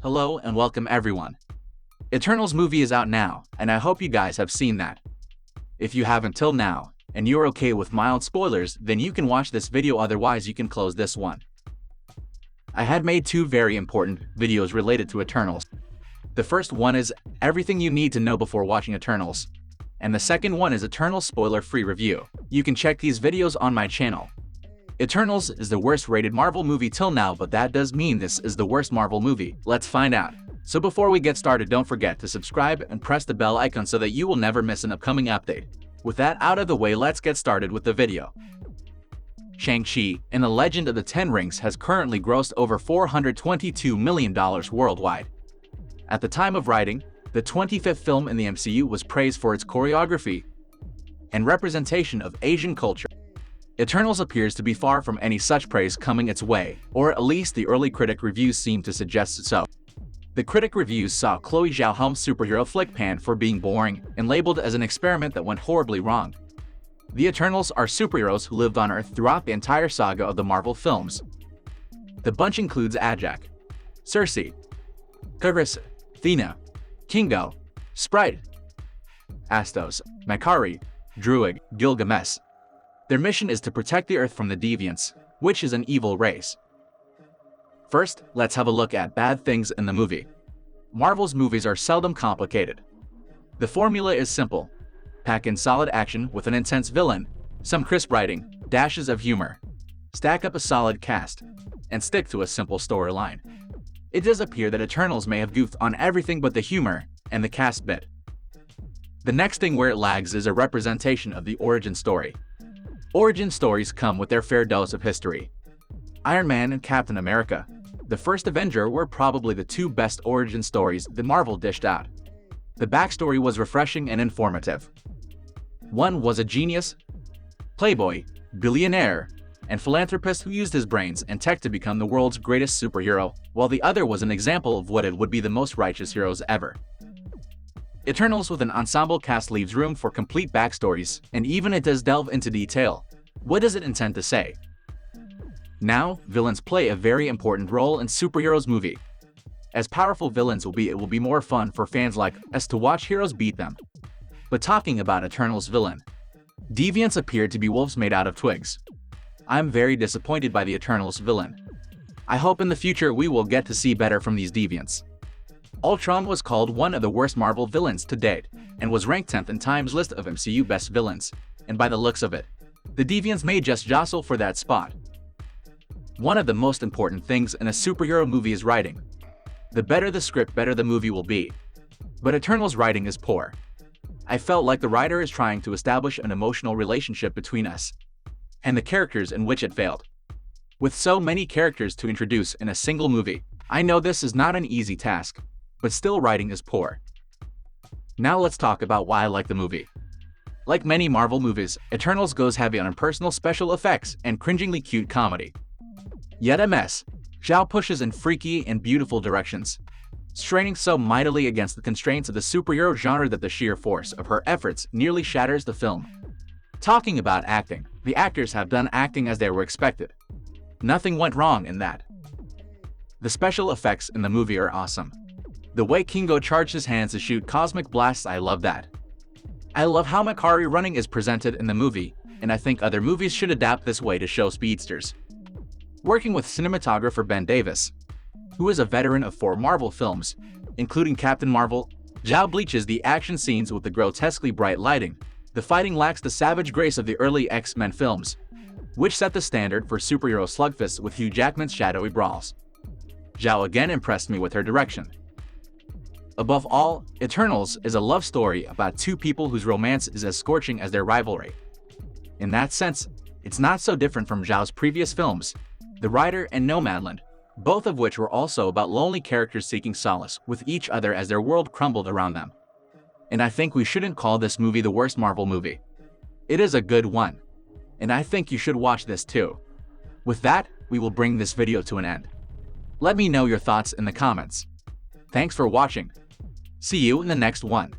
Hello and welcome everyone. Eternals movie is out now, and I hope you guys have seen that. If you haven't till now, and you're okay with mild spoilers, then you can watch this video, otherwise you can close this one. I had made two very important videos related to Eternals. The first one is everything you need to know before watching Eternals, and the second one is Eternals spoiler-free review. You can check these videos on my channel. Eternals is the worst rated Marvel movie till now, but that does mean this is the worst Marvel movie. Let's find out. So before we get started, don't forget to subscribe and press the bell icon so that you will never miss an upcoming update. With that out of the way, let's get started with the video. Shang-Chi and the Legend of the Ten Rings has currently grossed over $422 million worldwide. At the time of writing, the 25th film in the MCU was praised for its choreography and representation of Asian culture. Eternals appears to be far from any such praise coming its way, or at least the early critic reviews seem to suggest so. The critic reviews saw Chloe Zhao helm's superhero flick panned for being boring and labeled as an experiment that went horribly wrong. The Eternals are superheroes who lived on Earth throughout the entire saga of the Marvel films. The bunch includes Ajak, Cersei, Carissa, Athena, Kingo, Sprite, Astos, Makari, Druig, Gilgamesh. Their mission is to protect the Earth from the Deviants, which is an evil race. First, let's have a look at bad things in the movie. Marvel's movies are seldom complicated. The formula is simple. Pack in solid action with an intense villain, some crisp writing, dashes of humor. Stack up a solid cast, and stick to a simple storyline. It does appear that Eternals may have goofed on everything but the humor and the cast bit. The next thing where it lags is a representation of the origin story. Origin stories come with their fair dose of history. Iron Man and Captain America, the First Avenger, were probably the two best origin stories that Marvel dished out. The backstory was refreshing and informative. One was a genius, playboy, billionaire, and philanthropist who used his brains and tech to become the world's greatest superhero, while the other was an example of what it would be the most righteous heroes ever. Eternals with an ensemble cast leaves room for complete backstories, and even it does delve into detail. What does it intend to say? Now, villains play a very important role in superheroes movie. As powerful villains will be, it will be more fun for fans like us to watch heroes beat them. But talking about Eternals villain, deviants appear to be wolves made out of twigs. I'm very disappointed by the Eternals villain. I hope in the future we will get to see better from these deviants. Ultron was called one of the worst Marvel villains to date, and was ranked 10th in Time's list of MCU best villains, and by the looks of it, the deviants may just jostle for that spot. One of the most important things in a superhero movie is writing. The better the script, better the movie will be. But Eternals' writing is poor. I felt like the writer is trying to establish an emotional relationship between us and the characters, in which it failed. With so many characters to introduce in a single movie, I know this is not an easy task, but still writing is poor. Now let's talk about why I like the movie. Like many Marvel movies, Eternals goes heavy on impersonal special effects and cringingly cute comedy. Yet a mess, Zhao pushes in freaky and beautiful directions, straining so mightily against the constraints of the superhero genre that the sheer force of her efforts nearly shatters the film. Talking about acting, the actors have done acting as they were expected. Nothing went wrong in that. The special effects in the movie are awesome. The way Kingo charged his hands to shoot cosmic blasts, I love that. I love how Makari running is presented in the movie, and I think other movies should adapt this way to show speedsters. Working with cinematographer Ben Davis, who is a veteran of 4 Marvel films, including Captain Marvel, Zhao bleaches the action scenes with the grotesquely bright lighting. The fighting lacks the savage grace of the early X-Men films, which set the standard for superhero slugfests with Hugh Jackman's shadowy brawls. Zhao again impressed me with her direction. Above all, Eternals is a love story about two people whose romance is as scorching as their rivalry. In that sense, it's not so different from Zhao's previous films, The Rider and Nomadland, both of which were also about lonely characters seeking solace with each other as their world crumbled around them. And I think we shouldn't call this movie the worst Marvel movie. It is a good one, and I think you should watch this too. With that, we will bring this video to an end. Let me know your thoughts in the comments. Thanks for watching. See you in the next one.